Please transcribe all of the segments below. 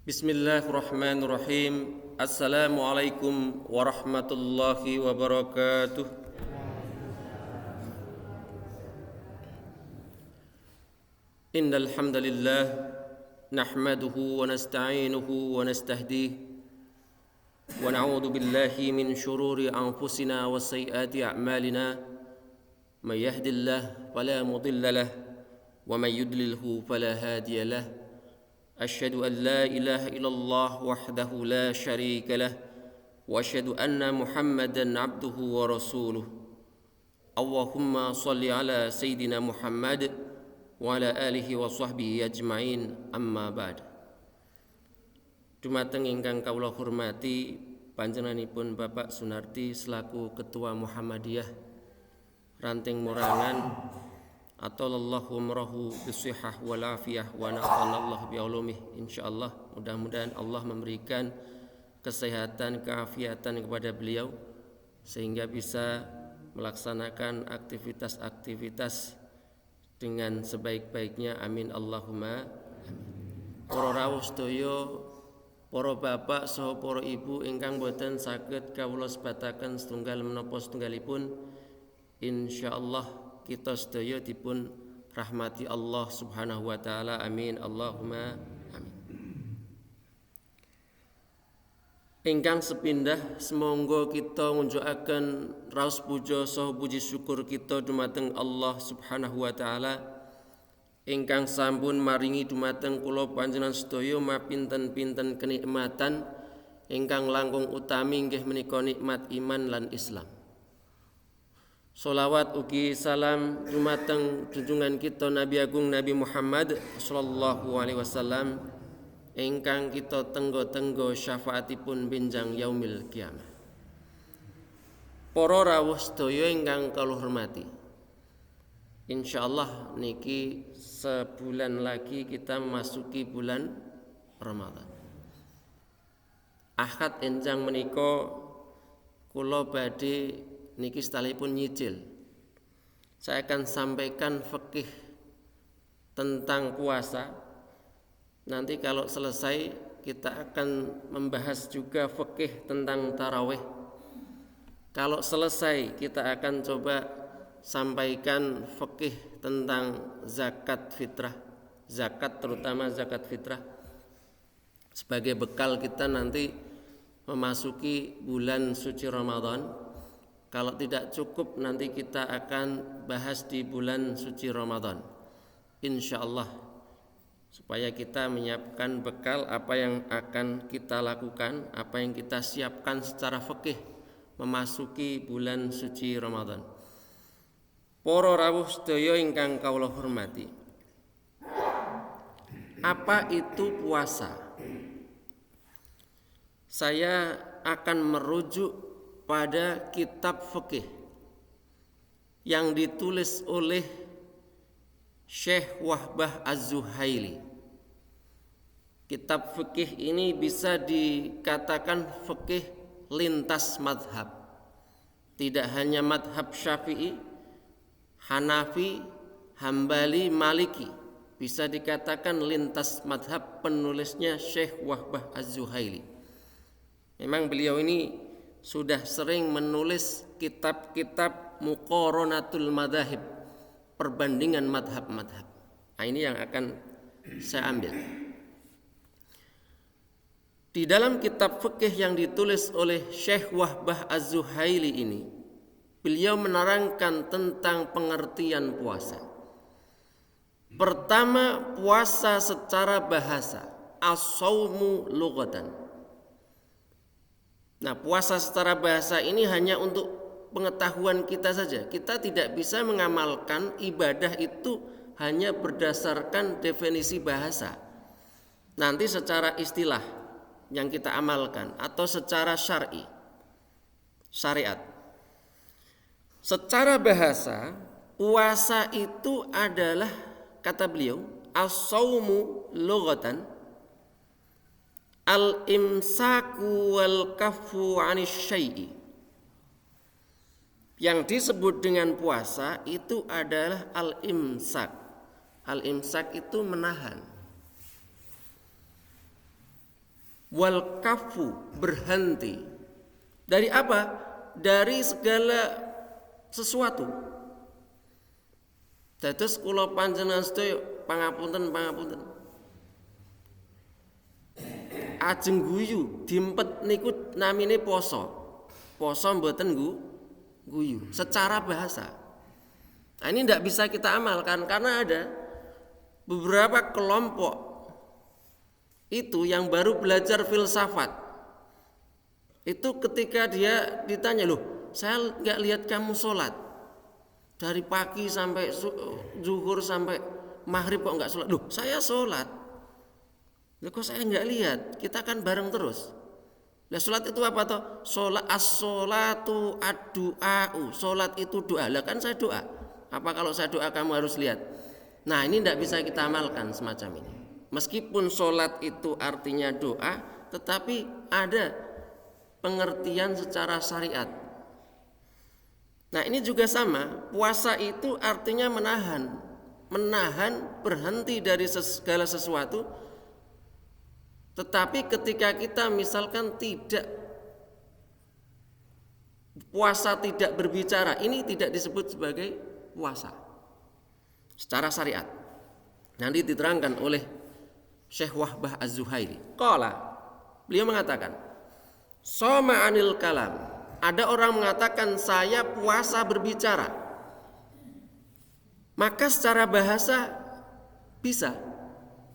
Bismillahirrahmanirrahim. Assalamualaikum warahmatullahi wabarakatuh. Innal hamdalillah nahmaduhu wa nasta'inuhu wa nastahdihi wa na'udzu billahi min shururi anfusina wa sayyiati a'malina. May yahdihillahu fala mudilla lahu wa may yudlilhu fala hadiya lahu. Asyhadu an la ilaha illallah wahdahu la syarika lah wa asyhadu anna Muhammadan abduhu wa rasuluh. Allahumma shalli ala sayyidina Muhammad wa ala alihi wa sahbihi ajma'in, amma ba'd. Dumateng ingkang kawula hormati panjenenganipun Bapak Sunarti selaku Ketua Muhammadiyah Ranting Morangan, atallahu umrahu bisihhah wal afiyah wa nafa'anallahu bi'ulumih. Insyaallah mudah-mudahan Allah memberikan kesehatan, keafiatan kepada beliau sehingga bisa melaksanakan aktivitas-aktivitas dengan sebaik-baiknya. Amin Allahumma amin. Para rawuh sedaya, para bapak saha para ibu ingkang boten saged kawula sebataken setunggal menapa setunggalipun, insyaallah kita sedaya dipun rahmati Allah Subhanahu wa taala. Amin Allahumma amin. Ingkang sepindah, semonggo kita ngunjukaken raos puja saha puji syukur kita dumateng Allah Subhanahu wa taala ingkang sampun maringi dumateng kula panjenengan sedaya mapinten-pinten kenikmatan ingkang langkung utami inggih menika nikmat iman lan Islam. Sholawat ugi salam dumateng junjungan kita Nabi Agung Nabi Muhammad sallallahu alaihi wasallam ingkang kita tenggo-tenggo syafaatipun benjang yaumil kiamah. Para rawuh sedaya ingkang kula hormati, insyaallah niki sebulan lagi kita memasuki bulan Ramadan. Ahad enjang menika kula badhe niki setalipun nyicil. Saya akan sampaikan fikih tentang puasa. Nanti kalau selesai kita akan membahas juga fikih tentang tarawih. Kalau selesai kita akan coba sampaikan fikih tentang zakat fitrah. Zakat, terutama zakat fitrah, sebagai bekal kita nanti memasuki bulan suci Ramadan. Kalau tidak cukup nanti kita akan bahas di bulan suci Ramadan, insyaallah, supaya kita menyiapkan bekal apa yang akan kita lakukan, apa yang kita siapkan secara fikih memasuki bulan suci Ramadan. Para rawuh sedaya ingkang kawula hormati, apa itu puasa? Saya akan merujuk pada kitab fikih yang ditulis oleh Syekh Wahbah Az-Zuhaili. Kitab fikih ini bisa dikatakan fikih lintas madhab. Tidak hanya madhab Syafi'i, Hanafi, Hambali, Maliki. Bisa dikatakan lintas madhab. Penulisnya Syekh Wahbah Az-Zuhaili. Memang beliau ini sudah sering menulis kitab-kitab muqaranatul madzahib, perbandingan madhab-madhab. Nah, ini yang akan saya ambil. Di dalam kitab fikih yang ditulis oleh Syekh Wahbah Az-Zuhaili ini, beliau menerangkan tentang pengertian puasa. Pertama, puasa secara bahasa, as-shaumu lughatan. Nah, puasa secara bahasa ini hanya untuk pengetahuan kita saja. Kita tidak bisa mengamalkan ibadah itu hanya berdasarkan definisi bahasa. Nanti secara istilah yang kita amalkan atau secara syariat. Secara bahasa, puasa itu adalah, kata beliau, as-shaumu lughatan al-imsaku wal kaffu 'anis syai'i, Yang disebut dengan puasa itu adalah al-imsak. Al-imsak itu menahan. Wal kafu, berhenti. Dari apa? Dari segala sesuatu. Dados kula panjenengan sedaya pangapunten. Ajeng guyu dimpet niku namine poso. Poso mboten guyu secara bahasa. Nah, ini tidak bisa kita amalkan karena ada beberapa kelompok itu yang baru belajar filsafat. Itu ketika dia ditanya, loh, saya nggak lihat kamu sholat dari pagi sampai zuhur sampai maghrib kok nggak sholat. Loh, saya sholat. Loh, kok saya nggak lihat? Kita kan bareng terus. Nah, sholat itu apa toh? Sholat as-sholatu ad-du'a'u. Sholat itu doa. Lah kan saya doa. Apa kalau saya doa kamu harus lihat? Nah, ini tidak bisa kita amalkan semacam ini. Meskipun sholat itu artinya doa, tetapi ada pengertian secara syariat. Nah, ini juga sama. Puasa itu artinya menahan, berhenti dari segala sesuatu. Tetapi ketika kita misalkan tidak puasa, tidak berbicara, ini tidak disebut sebagai puasa secara syariat. Nanti diterangkan oleh Syekh Wahbah Az-Zuhaili. Qala, beliau mengatakan, Soma anil kalam. Ada orang mengatakan saya puasa berbicara. Maka secara bahasa bisa.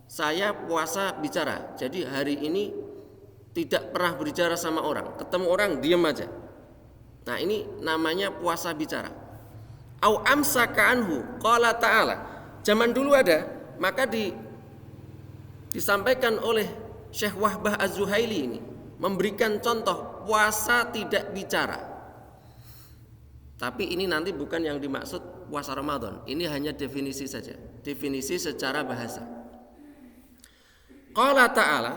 Saya puasa bicara. Jadi hari ini tidak pernah berbicara sama orang. Ketemu orang diam aja. Nah, ini namanya puasa bicara. Au amsaka anhu qala ta'ala. Zaman dulu ada, maka disampaikan oleh Syekh Wahbah Az-Zuhaili ini memberikan contoh puasa tidak bicara. Tapi ini nanti bukan yang dimaksud puasa Ramadan. Ini hanya definisi saja. Definisi secara bahasa. Qala ta'ala,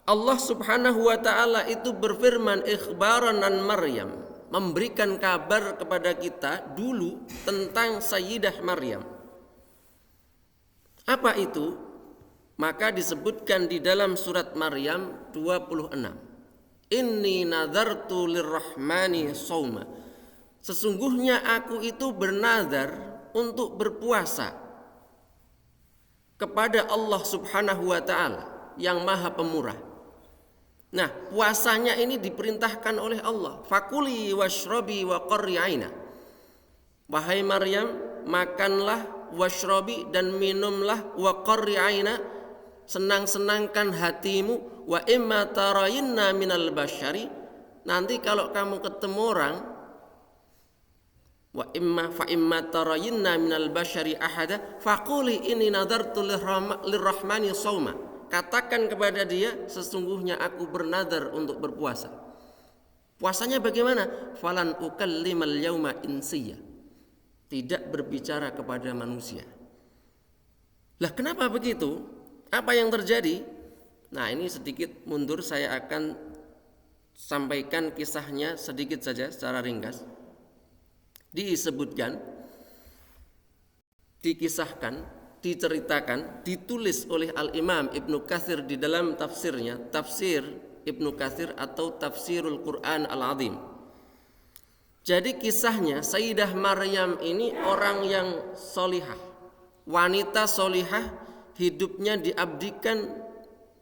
Allah subhanahu wa ta'ala itu berfirman ikhbaran an Maryam, memberikan kabar kepada kita dulu tentang Sayyidah Maryam. Apa itu? Maka disebutkan di dalam surat Maryam 26. Inni nadartu lirrahmani shauma. Sesungguhnya aku itu bernazar untuk berpuasa kepada Allah subhanahu wa ta'ala yang maha pemurah. Nah, puasanya ini diperintahkan oleh Allah. Fakuli washrobi wa qarri aina. Wahai Maryam, makanlah, washrobi, dan minumlah, wa qarri aina, senang-senangkan hatimu, wa imma tarayinna minal basyari, nanti kalau kamu ketemu orang, wa imma fa imma tarayinna minal basyari ahada faquli inni nadartu lirrahmani shauma. Katakan kepada dia, sesungguhnya aku bernadar untuk berpuasa. Puasanya bagaimana? Falan ukallimal yauma insiya. Tidak berbicara kepada manusia. Lah kenapa begitu? Apa yang terjadi? Nah, ini sedikit mundur, saya akan sampaikan kisahnya sedikit saja secara ringkas. Disebutkan, dikisahkan, diceritakan, ditulis oleh Al-Imam Ibnu Katsir di dalam tafsirnya, Tafsir Ibnu Katsir atau Tafsirul Quran Al-Azim. Jadi kisahnya Sayyidah Maryam ini orang yang solihah, wanita solihah, hidupnya diabdikan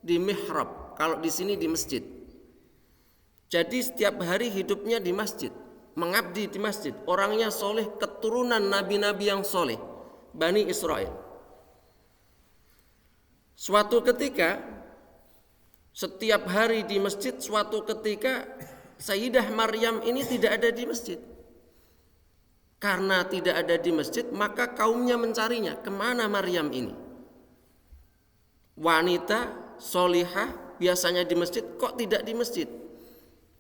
di mihrab, kalau di sini di masjid. Jadi setiap hari hidupnya di masjid, mengabdi di masjid. Orangnya soleh, keturunan nabi-nabi yang soleh, Bani Israel. Suatu ketika, setiap hari di masjid, suatu ketika Sayyidah Maryam ini tidak ada di masjid. Karena tidak ada di masjid, maka kaumnya mencarinya. Kemana Maryam ini? Wanita solihah biasanya di masjid, kok tidak di masjid?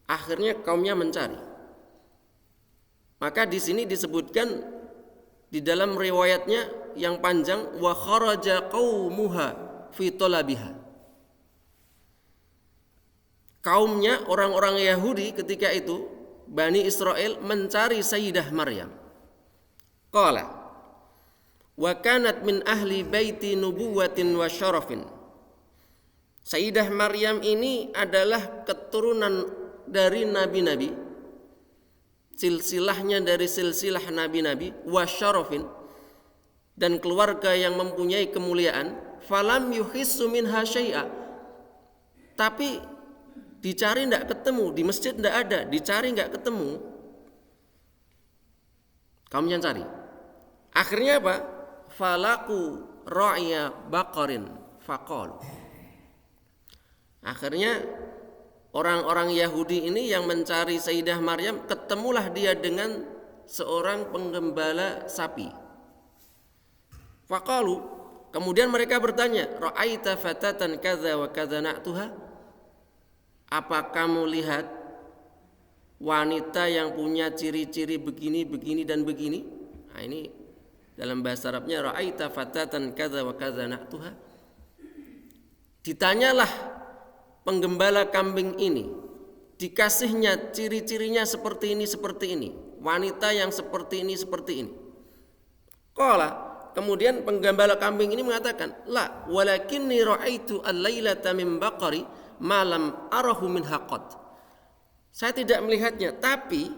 Akhirnya kaumnya mencari. Maka di sini disebutkan di dalam riwayatnya yang panjang, wa kharaja qaumuha fi talabiha. Kaumnya orang-orang Yahudi ketika itu Bani Israel mencari Sayyidah Maryam. Qala wa kanat min ahli baiti nubuwatin wa syarafin. Sayyidah Maryam ini adalah keturunan dari nabi-nabi, silsilahnya dari silsilah nabi-nabi, wa syarafin, dan keluarga yang mempunyai kemuliaan. Falam yuhissu minha syai'a, tapi dicari tidak ketemu, di masjid tidak ada, dicari nggak ketemu. Kamu yang cari. Akhirnya apa? Falaku ra'ya baqarin faqalu. Akhirnya orang-orang Yahudi ini yang mencari Sayyidah Maryam, ketemulah dia dengan seorang penggembala sapi. Faqalu, kemudian mereka bertanya, ra'aita fatatan kadza wa kadza na'tuha? Apa kamu lihat wanita yang punya ciri-ciri begini, begini dan begini? Nah, ini dalam bahasa Arabnya ra'aita fatatan kadza wa kadza na'tuha. Ditanyalah penggembala kambing ini, dikasihnya ciri-cirinya seperti ini, wanita yang seperti ini. Qala, kemudian penggembala kambing ini mengatakan, la walakinni ra'aitu al-lailata min baqari malam arahu min haqat. Saya tidak melihatnya, tapi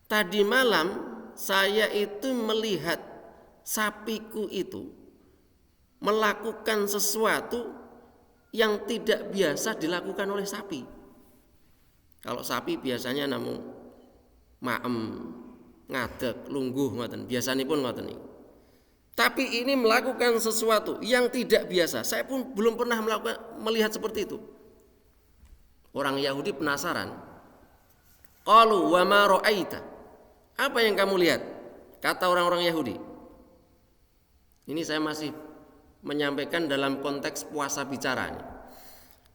tadi malam saya itu melihat sapiku itu melakukan sesuatu yang tidak biasa dilakukan oleh sapi. Kalau sapi biasanya namung maem, ngadeg, lungguh ngoten, biasanipun ngoten niku. Tapi ini melakukan sesuatu yang tidak biasa. Saya pun belum pernah melihat seperti itu. Orang Yahudi penasaran. Qalu wa ma ra'aita? Apa yang kamu lihat? Kata orang-orang Yahudi. Ini saya masih menyampaikan dalam konteks puasa bicaranya.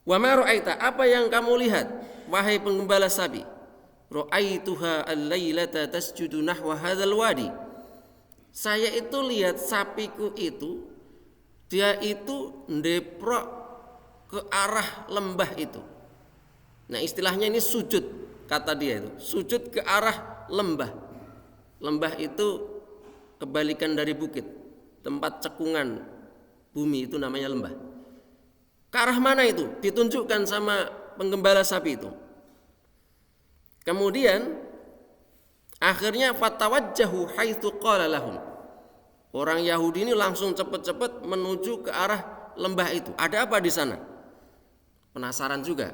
Wa ma ra'aita? Apa yang kamu lihat, wahai penggembala sapi? Ra'aituha al-lailata tasjudu nahwa hadzal wadi. Saya itu lihat sapiku itu, dia itu ndeprok ke arah lembah itu. Nah, istilahnya ini sujud, kata dia itu, sujud ke arah lembah. Lembah itu kebalikan dari bukit, tempat cekungan bumi itu namanya lembah. Ke arah mana itu? Ditunjukkan sama penggembala sapi itu. Kemudian akhirnya fatawajjahu haitsu qala lahum. Orang Yahudi ini langsung cepat-cepat menuju ke arah lembah itu. Ada apa di sana? Penasaran juga.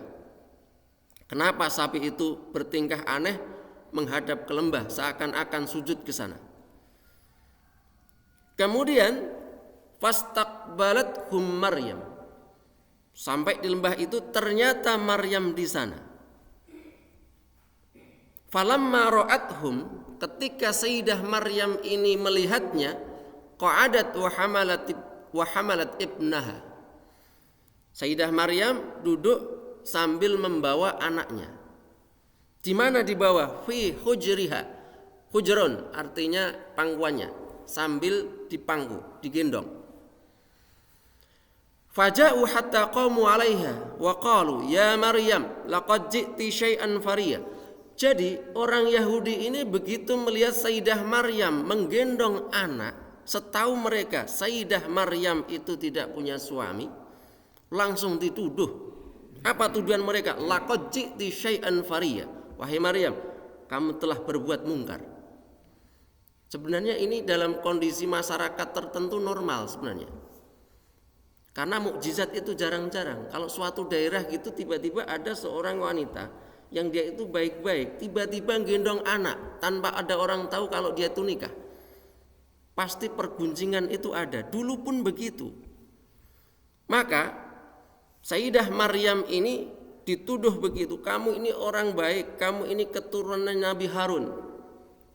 Kenapa sapi itu bertingkah aneh menghadap ke lembah seakan-akan sujud ke sana? Kemudian fastaqbalat Maryam. Sampai di lembah itu ternyata Maryam di sana. Falamma ra'athum, ketika Sayyidah Maryam ini melihatnya, qa'adat wa hamalat ibnaha. Sayyidah Maryam duduk sambil membawa anaknya. Di mana dibawa? Fi hujriha. Hujrun artinya pangkuannya, sambil dipangku, digendong. Faja'u hatta qamu 'alaiha wa qalu ya Maryam laqad ji'ti syai'an fariya. Jadi orang Yahudi ini begitu melihat Sayyidah Maryam menggendong anak, setahu mereka Sayyidah Maryam itu tidak punya suami, langsung dituduh. Apa tuduhan mereka? Laqad ji'ti syai'an fariya. Wahai Maryam, kamu telah berbuat mungkar. Sebenarnya ini dalam kondisi masyarakat tertentu normal sebenarnya. Karena mukjizat itu jarang-jarang. Kalau suatu daerah gitu tiba-tiba ada seorang wanita yang dia itu baik-baik, tiba-tiba gendong anak tanpa ada orang tahu kalau dia itu nikah. Pasti perguncingan itu ada. Dulu pun begitu. Maka Sayyidah Maryam ini dituduh begitu. Kamu ini orang baik, kamu ini keturunan Nabi Harun.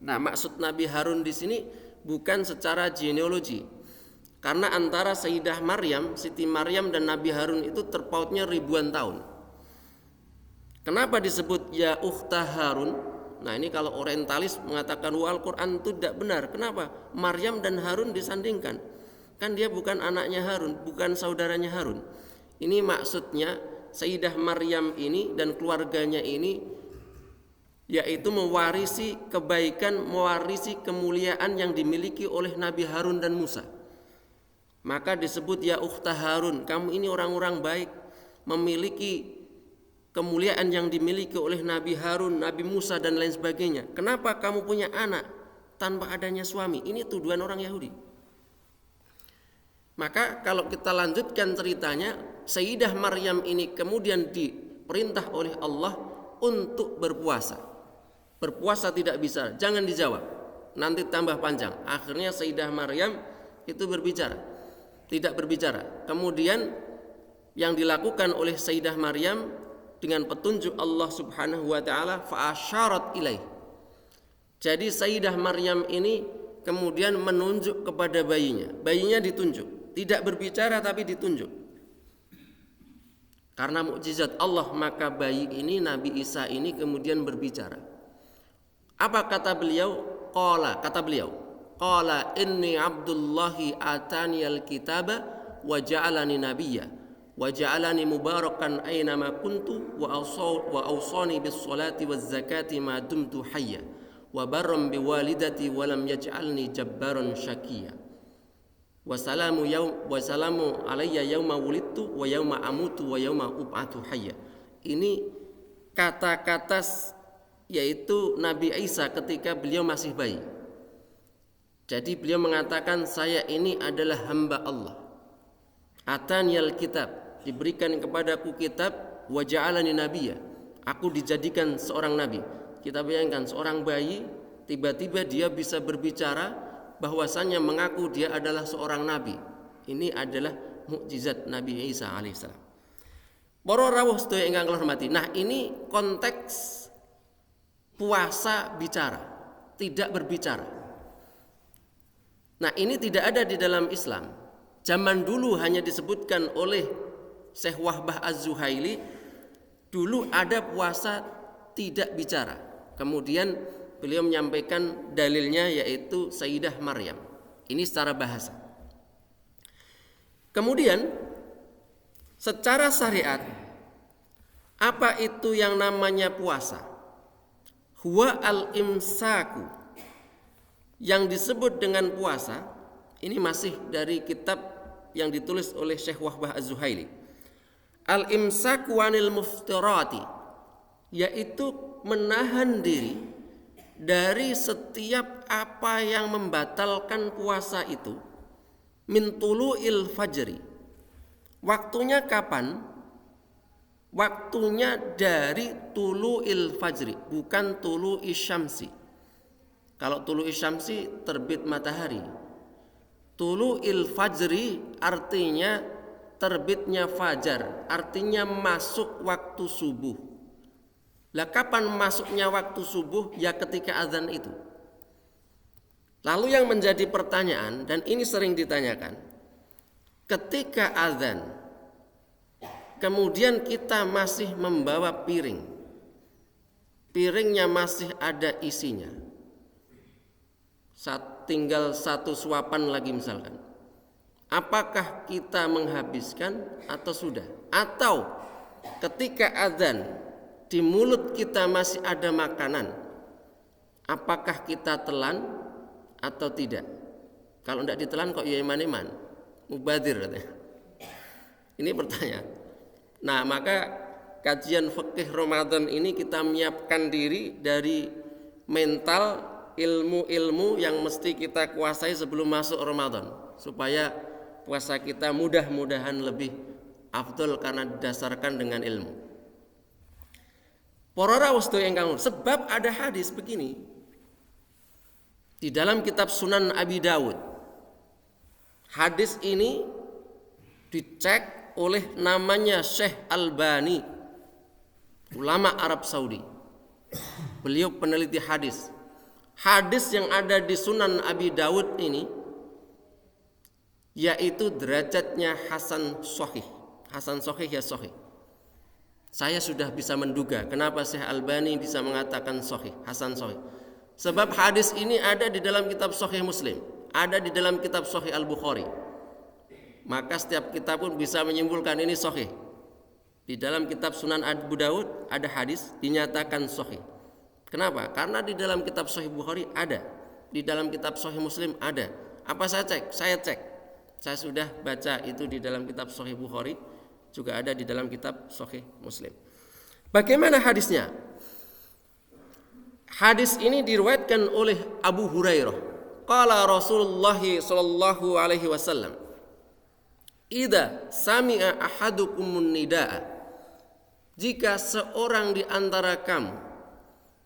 Nah, maksud Nabi Harun di sini bukan secara genealogi. Karena antara Sayyidah Maryam, Siti Maryam dan Nabi Harun itu terpautnya ribuan tahun. Kenapa disebut ya ukhta Harun? Nah, ini kalau orientalis mengatakan Al-Quran itu tidak benar. Kenapa? Maryam dan Harun disandingkan. Kan dia bukan anaknya Harun, bukan saudaranya Harun. Ini maksudnya Sayyidah Maryam ini dan keluarganya ini yaitu mewarisi kebaikan, mewarisi kemuliaan yang dimiliki oleh Nabi Harun dan Musa. Maka disebut ya ukhta Harun, kamu ini orang-orang baik, memiliki kemuliaan yang dimiliki oleh Nabi Harun, Nabi Musa dan lain sebagainya. Kenapa kamu punya anak tanpa adanya suami? Ini tuduhan orang Yahudi. Maka kalau kita lanjutkan ceritanya, Sayyidah Maryam ini kemudian diperintah oleh Allah untuk berpuasa. Berpuasa tidak bisa, jangan dijawab, nanti tambah panjang. Akhirnya Sayyidah Maryam itu tidak berbicara. Kemudian yang dilakukan oleh Sayyidah Maryam dengan petunjuk Allah Subhanahu wa taala, fa asyarat ilaih. Jadi Sayyidah Maryam ini kemudian menunjuk kepada bayinya. Bayinya ditunjuk, tidak berbicara tapi ditunjuk. Karena mukjizat Allah, maka bayi ini, Nabi Isa ini kemudian berbicara. Apa kata beliau? Qala inni Abdullahi ataniyal kitaba wa ja'alani nabiyya wa ja'alani mubarakan aynama kuntu wa awsani bis salati waz zakati ma dumtu hayya wa barram bi walidati wa lam yaj'alni jabbaran syaqiyya wa salamu alayya yauma wulidtu wa yauma amutu wa yauma ub'atu hayya. Ini kata-kata yaitu Nabi Isa ketika beliau masih bayi. Jadi beliau mengatakan, saya ini adalah hamba Allah. Ataniyal kitab, diberikan kepadaku kitab, wa ja'alani nabiyya, aku dijadikan seorang nabi. Kita bayangkan seorang bayi tiba-tiba dia bisa berbicara, bahwasanya mengaku dia adalah seorang nabi. Ini adalah mukjizat Nabi Isa alaihissalam. Para rawuh sedaya ingkang kula hormati. Nah, ini konteks puasa bicara, tidak berbicara. Nah, ini tidak ada di dalam Islam. Zaman dulu hanya disebutkan oleh Syekh Wahbah Az-Zuhaili, dulu ada puasa tidak bicara. Kemudian beliau menyampaikan dalilnya, yaitu Sayyidah Maryam. Ini secara bahasa. Kemudian secara syariat, apa itu yang namanya puasa? Huwa al-imsaku. Yang disebut dengan puasa, ini masih dari kitab yang ditulis oleh Syekh Wahbah Az-Zuhaili. Al-imsaku anil muftirati, yaitu menahan diri dari setiap apa yang membatalkan puasa itu. Min tulu'il fajri. Waktunya kapan? Waktunya dari tulu'il fajri, bukan tulu'i syamsi. Kalau tulu'i syamsi terbit matahari. Tulu'il fajri artinya terbitnya fajar, artinya masuk waktu subuh. Lah kapan masuknya waktu subuh? Ya ketika azan itu. Lalu yang menjadi pertanyaan, dan ini sering ditanyakan, ketika azan kemudian kita masih membawa piring, piringnya masih ada isinya, tinggal satu suapan lagi misalkan, apakah kita menghabiskan atau sudah? Atau ketika azan di mulut kita masih ada makanan, apakah kita telan atau tidak? Kalau tidak ditelan kok ya iman-iman, mubadir katanya. Ini pertanyaan. Nah, maka kajian fikih Ramadan ini kita menyiapkan diri dari mental ilmu-ilmu yang mesti kita kuasai sebelum masuk Ramadan, supaya puasa kita mudah-mudahan lebih afdol karena didasarkan dengan ilmu. Para rawuh sedaya ingkang nuwun, sebab ada hadis begini di dalam kitab Sunan Abi Dawud. Hadis ini dicek oleh namanya Syekh Albani, ulama Arab Saudi. Beliau peneliti hadis. Hadis yang ada di Sunan Abi Dawud ini yaitu derajatnya hasan sahih. Hasan sahih ya sahih. Saya sudah bisa menduga kenapa Syekh Albani bisa mengatakan sahih, hasan sahih. Sebab hadis ini ada di dalam kitab Sahih Muslim, ada di dalam kitab Sahih Al-Bukhari. Maka setiap kita pun bisa menyimpulkan ini sahih. Di dalam kitab Sunan Abu Dawud ada hadis dinyatakan sahih. Kenapa? Karena di dalam kitab Sahih Bukhari ada, di dalam kitab Sahih Muslim ada. Apa saya cek? Saya sudah baca itu di dalam kitab Sahih Bukhari, juga ada di dalam kitab Sahih Muslim. Bagaimana hadisnya? Hadis ini diriwayatkan oleh Abu Hurairah. Qala Rasulullah sallallahu alaihi wasallam, "Idza sami'a ahadukumun nidaa." Jika seorang di antara kamu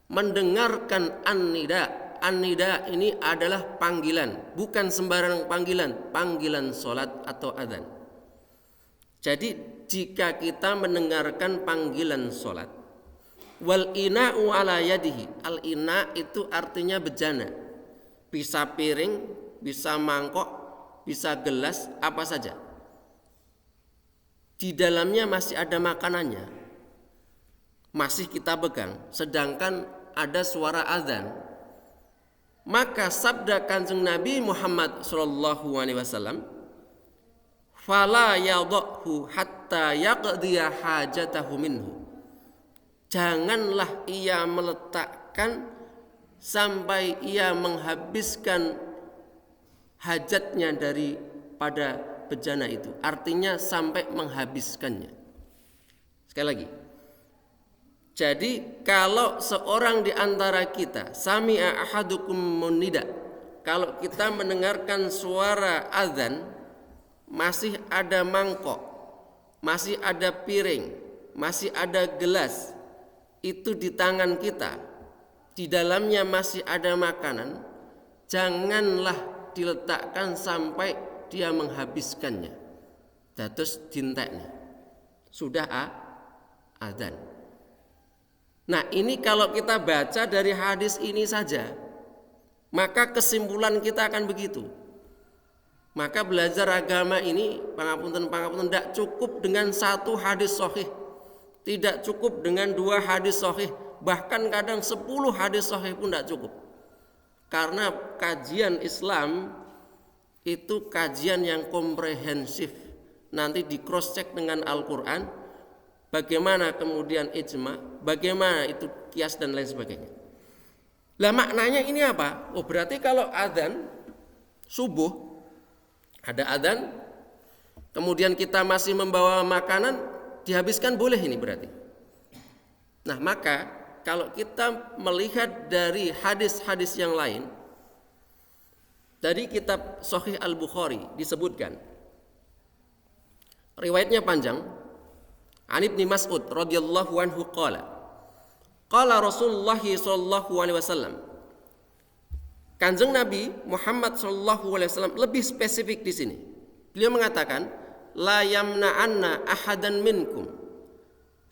mendengarkan an-nida ini adalah panggilan, bukan sembarang panggilan salat atau adzan. Jadi jika kita mendengarkan panggilan salat, wal ina'u ala yadihi, al ina itu artinya bejana, bisa piring, bisa mangkok, bisa gelas, apa saja, di dalamnya masih ada makanannya, masih kita pegang, sedangkan ada suara azan, maka sabda Kanjeng Nabi Muhammad sallallahu alaihi wasallam, fala yadhahu hatta yaqdiya hajatahu minhu. Janganlah ia meletakkan sampai ia menghabiskan hajatnya daripada bejana itu, artinya sampai menghabiskannya. Sekali lagi, jadi kalau seorang di antara kita sami'a ahadukum munida, kalau kita mendengarkan suara azan, masih ada mangkok, masih ada piring, masih ada gelas itu di tangan kita, di dalamnya masih ada makanan, janganlah diletakkan sampai dia menghabiskannya. Dados dintekne sudah azan. Nah, ini kalau kita baca dari hadis ini saja, maka kesimpulan kita akan begitu. Maka belajar agama ini, pangapunten, tidak cukup dengan satu hadis sahih, tidak cukup dengan 2 hadis sahih, bahkan kadang 10 hadis sahih pun tidak cukup. Karena kajian Islam itu kajian yang komprehensif, nanti di cross check dengan Al-Quran, bagaimana kemudian ijma, bagaimana itu kias dan lain sebagainya. Lah maknanya ini apa? Oh berarti kalau adzan subuh, ada adzan, kemudian kita masih membawa makanan, dihabiskan boleh ini berarti. Nah maka kalau kita melihat dari hadis-hadis yang lain, dari kitab Sahih Al-Bukhari disebutkan, riwayatnya panjang, An Ibnu Mas'ud radhiyallahu anhu qala Rasulullah sallallahu alaihi wasallam. Kanjeng Nabi Muhammad sallallahu alaihi wasallam lebih spesifik di sini. Beliau mengatakan, la yamna'anna ahadan minkum.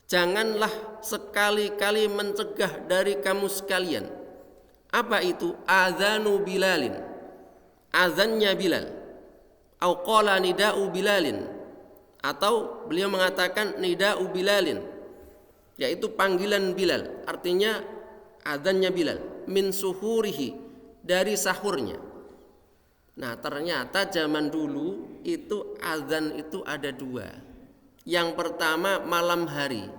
Janganlah sekali-kali mencegah dari kamu sekalian. Apa itu? Adzanu Bilalin. Azannya Bilal. Au qala nida'u Bilalin. Atau beliau mengatakan nida'u Bilalin, yaitu panggilan Bilal, artinya adzannya Bilal, min suhurihi, dari sahurnya. Nah ternyata zaman dulu itu adzan itu ada 2. Yang pertama malam hari,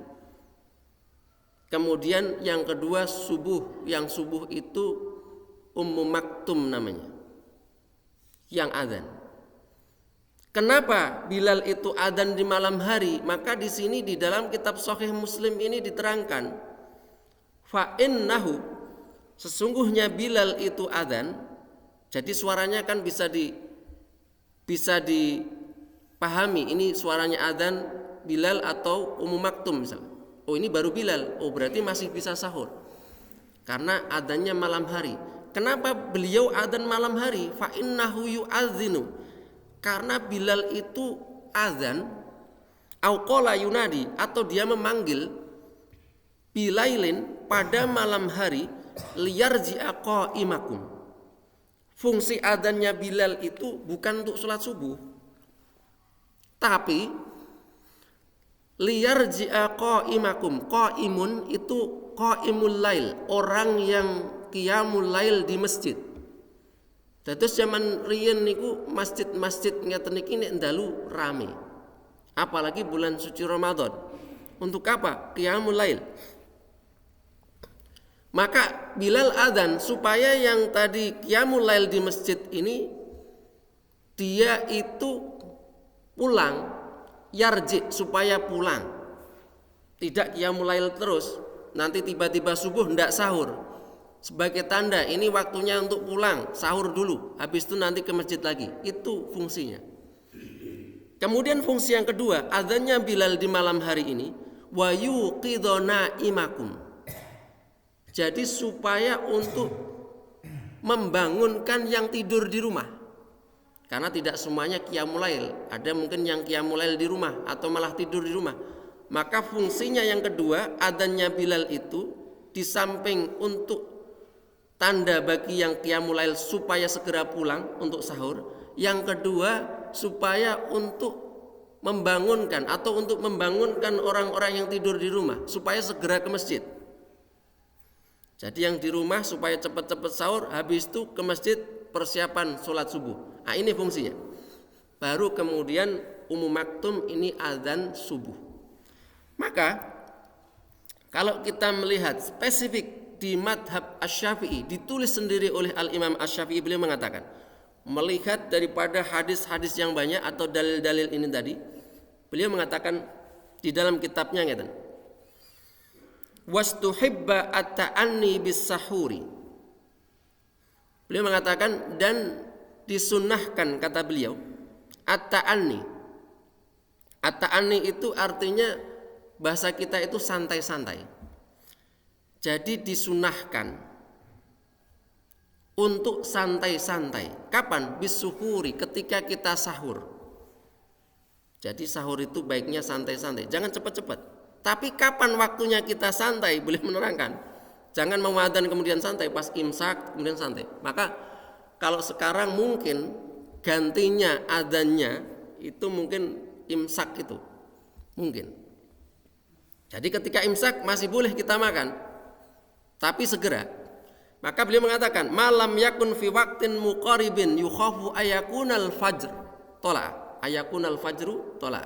kemudian yang kedua subuh. Yang subuh itu Ummu Maktum namanya, yang adzan. Kenapa Bilal itu adzan di malam hari? Maka di sini di dalam kitab Sahih Muslim ini diterangkan, fa innahu, sesungguhnya Bilal itu adzan. Jadi suaranya kan bisa dipahami ini suaranya adzan Bilal atau Ummu Maktum misalnya. Oh ini baru Bilal, oh berarti masih bisa sahur, karena adzannya malam hari. Kenapa beliau adzan malam hari? Fa innahu yu'adzinu, karena Bilal itu azan, au qala yunadi, atau dia memanggil, bilailin, pada malam hari, liyarji'a qaimakum. Fungsi adzannya Bilal itu bukan untuk sholat subuh, tapi liyarji'a qaimakum. Qaimun itu qaimul lail, orang yang qiyamul lail di masjid. Terus zaman riyen niku masjid-masjid ngeten niki nek ndalu rame. Apalagi bulan suci Ramadan. Untuk apa? Qiyamul lail. Maka Bilal adzan supaya yang tadi qiyamul lail di masjid ini dia itu pulang, yarji supaya pulang. Tidak qiyamul lail terus, nanti tiba-tiba subuh hendak sahur. Sebagai tanda ini waktunya untuk pulang, sahur dulu, habis itu nanti ke masjid lagi. Itu fungsinya. Kemudian fungsi yang kedua, adzannya Bilal di malam hari ini wa yuqidona imakum. Jadi supaya untuk membangunkan yang tidur di rumah. Karena tidak semuanya qiyamul lail, ada mungkin yang qiyamul lail di rumah atau malah tidur di rumah. Maka fungsinya yang kedua, adzannya Bilal itu di samping untuk tanda bagi yang qiyamul lail supaya segera pulang untuk sahur, yang kedua supaya untuk membangunkan atau untuk membangunkan orang-orang yang tidur di rumah supaya segera ke masjid. Jadi yang di rumah supaya cepat-cepat sahur, habis itu ke masjid persiapan sholat subuh. Nah, ini fungsinya. Baru kemudian Ummu Maktum ini adzan subuh. Maka kalau kita melihat spesifik di madhab Asy-Syafi'i, ditulis sendiri oleh Al-Imam Asy-Syafi'i, beliau mengatakan, melihat daripada hadis-hadis yang banyak atau dalil-dalil ini tadi, beliau mengatakan di dalam kitabnya ngeten, wastuhibba at-ta'anni bis-sahuri. Beliau mengatakan dan disunnahkan, kata beliau, at-ta'anni. At-ta'anni itu artinya bahasa kita itu santai-santai. Jadi disunnahkan untuk santai-santai. Kapan? Bis-suhuri, ketika kita sahur. Jadi sahur itu baiknya santai-santai, jangan cepat-cepat. Tapi kapan waktunya kita santai? Boleh menerangkan. Jangan mau adzan kemudian santai, pas imsak kemudian santai. Maka kalau sekarang mungkin gantinya adzannya itu mungkin imsak itu. Mungkin. Jadi ketika imsak masih boleh kita makan, tapi segera. Maka beliau mengatakan, malam yakun fi waqtin muqaribin yukhafu ayakunal fajr tola, ayakunal fajru tola.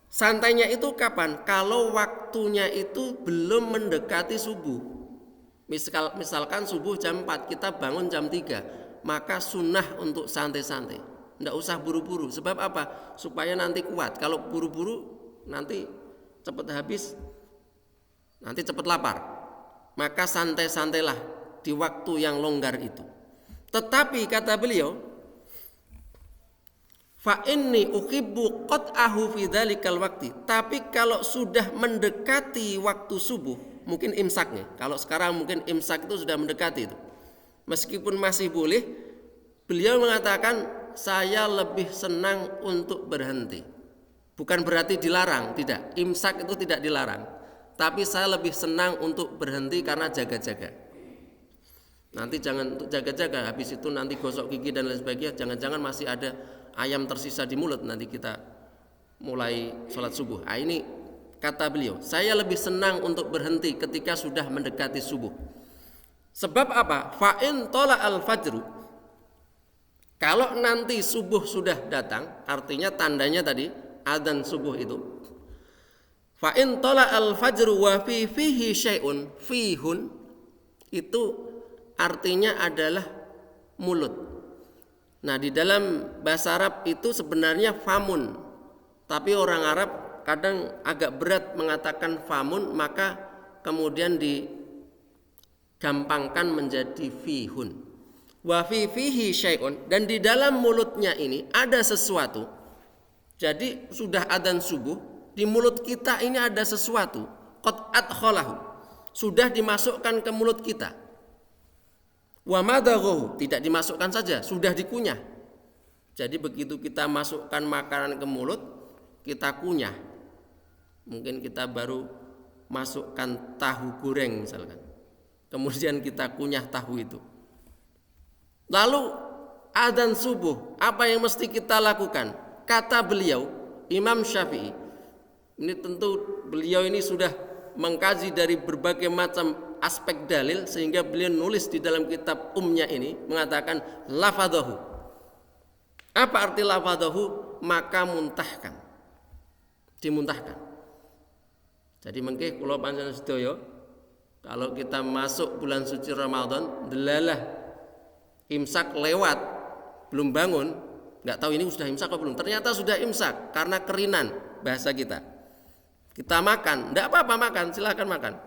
Santainya itu kapan? Kalau waktunya itu belum mendekati subuh. Misalkan subuh jam 4, kita bangun jam 3, maka sunnah untuk santai-santai. Tidak usah buru-buru. Sebab apa? Supaya nanti kuat. Kalau buru-buru nanti cepat habis, nanti cepat lapar. Maka santai-santailah di waktu yang longgar itu. Tetapi kata beliau, fa inni uhibbu qat'ahu fi dzalikal waqti. Tapi kalau sudah mendekati waktu subuh, mungkin imsaknya. Kalau sekarang mungkin imsak itu sudah mendekati itu. Meskipun masih boleh, beliau mengatakan saya lebih senang untuk berhenti. Bukan berarti dilarang, tidak. Imsak itu tidak dilarang. Tapi saya lebih senang untuk berhenti karena jaga-jaga. Nanti jangan untuk jaga-jaga, habis itu nanti gosok gigi dan lain sebagainya. Jangan-jangan masih ada ayam tersisa di mulut nanti kita mulai sholat subuh. Nah, ini kata beliau, saya lebih senang untuk berhenti ketika sudah mendekati subuh. Sebab apa? Fa'in tola al-fajru. Kalau nanti subuh sudah datang, artinya tandanya tadi adzan subuh itu. Fa in tala al-fajru wa fihi syai'un, fihun itu artinya adalah mulut. Nah, di dalam bahasa Arab itu sebenarnya famun. Tapi orang Arab kadang agak berat mengatakan famun, maka kemudian digampangkan menjadi fihun. Wa fihi syai'un, dan di dalam mulutnya ini ada sesuatu. Jadi sudah adzan subuh, di mulut kita ini ada sesuatu, qad adkhalahu, sudah dimasukkan ke mulut kita. Wa madaghahu, tidak dimasukkan saja, sudah dikunyah. Jadi begitu kita masukkan makanan ke mulut, kita kunyah. Mungkin kita baru masukkan tahu goreng misalkan. Kemudian kita kunyah tahu itu. Lalu adzan subuh, apa yang mesti kita lakukan? Kata beliau, Imam Syafi'i, ini tentu beliau ini sudah mengkaji dari berbagai macam aspek dalil, sehingga beliau nulis di dalam kitab Umnya ini mengatakan lafadhahu. Apa arti lafadhahu? Maka muntahkan, dimuntahkan. Jadi mengke kula panjenengan sedaya Kalau kita masuk bulan suci Ramadan, delalah imsak lewat, belum bangun, nggak tahu ini sudah imsak atau belum. Ternyata sudah imsak karena kerinan bahasa kita. Kita makan, enggak apa-apa makan, silahkan makan.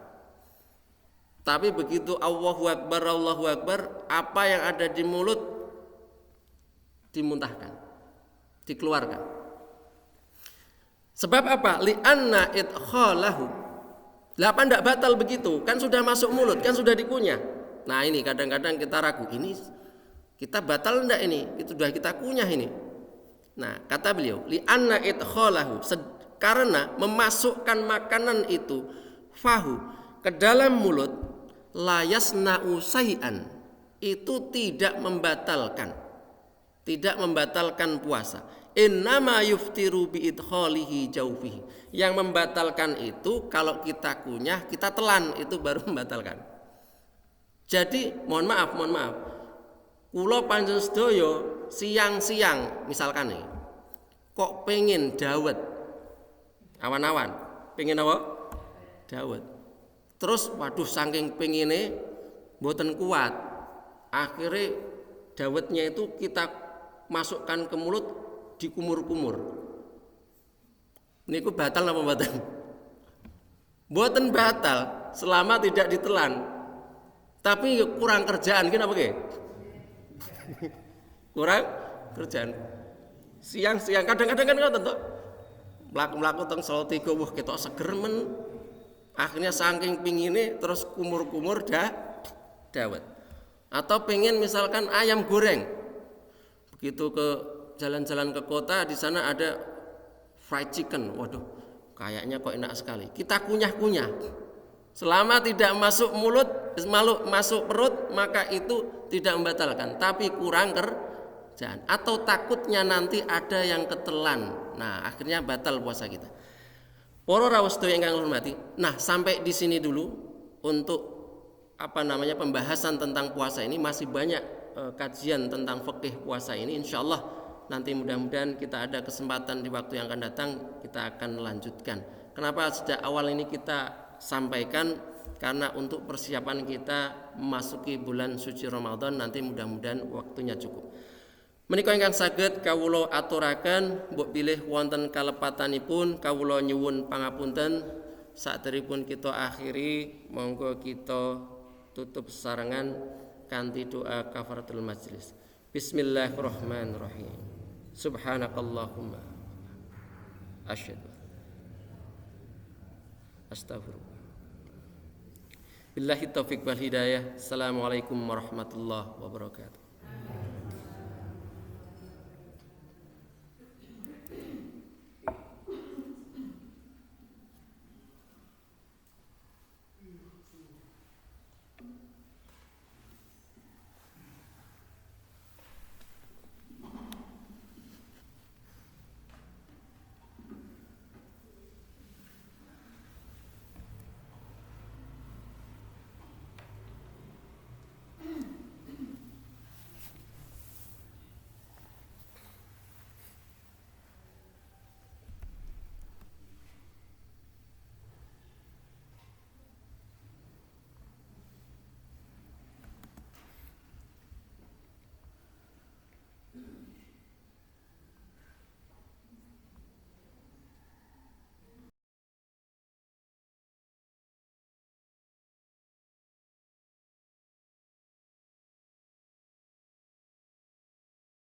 Tapi begitu Allahu Akbar, apa yang ada di mulut dimuntahkan, dikeluarkan. Sebab apa? Li'anna idkhalahu. Apa enggak batal begitu? Kan sudah masuk mulut, kan sudah dikunyah. Nah ini kadang-kadang kita ragu, ini kita batal enggak ini? Itu sudah kita kunyah ini. Nah kata beliau, li'anna idkhalahu, karena memasukkan makanan itu fahu ke dalam mulut, la yasna'u say'an, itu tidak membatalkan puasa. Innama yuftiru bi idkhalihi jaufihi. Yang membatalkan itu kalau kita kunyah, kita telan, itu baru membatalkan. Jadi mohon maaf, kula panjenengan sedaya siang-siang misalkan nih, kok pengen dawet awan-awan, pengen apa? Dawet. Terus waduh saking pengine mboten kuat. Akhirnya dawetnya itu kita masukkan ke mulut, dikumur-kumur. Niku batal apa mboten? Mboten batal selama tidak ditelan. Tapi kurang kerjaan kenapa nggih? Kurang kerjaan. Siang-siang kadang-kadang kan ngoten to. Mlaku-mlaku teng Solo Tigo, wah ketok seger men. Akhirnya saking pingine terus kumur-kumur dawet. Atau pengen misalkan ayam goreng. Begitu ke jalan-jalan ke kota, di sana ada fried chicken. Waduh, kayaknya kok enak sekali. Kita kunyah-kunyah. Selama tidak masuk mulut, masuk perut, maka itu tidak membatalkan, tapi kurang kerjaan. Atau takutnya nanti ada yang ketelan. Nah, akhirnya batal puasa kita. Para rawuh sedaya ingkang hormati. Nah, sampai di sini dulu untuk pembahasan tentang puasa ini. Masih banyak kajian tentang fikih puasa ini. Insyaallah nanti mudah-mudahan kita ada kesempatan di waktu yang akan datang, kita akan melanjutkan. Kenapa sejak awal ini kita sampaikan? Karena untuk persiapan kita memasuki bulan suci Ramadan, nanti mudah-mudahan waktunya cukup. Menika ingkang saged kawula aturaken, mbok pilih wonten kalepatanipun kawula nyuwun pangapunten. Saderengipun kita akhiri, monggo kita tutup sesarengan kanthi doa kafaratul majlis. Bismillahirrahmanirrahim. Subhanakallahumma asyhadu astaghfirullah. Billahi taufiq wal hidayah. Assalamualaikum warahmatullahi wabarakatuh.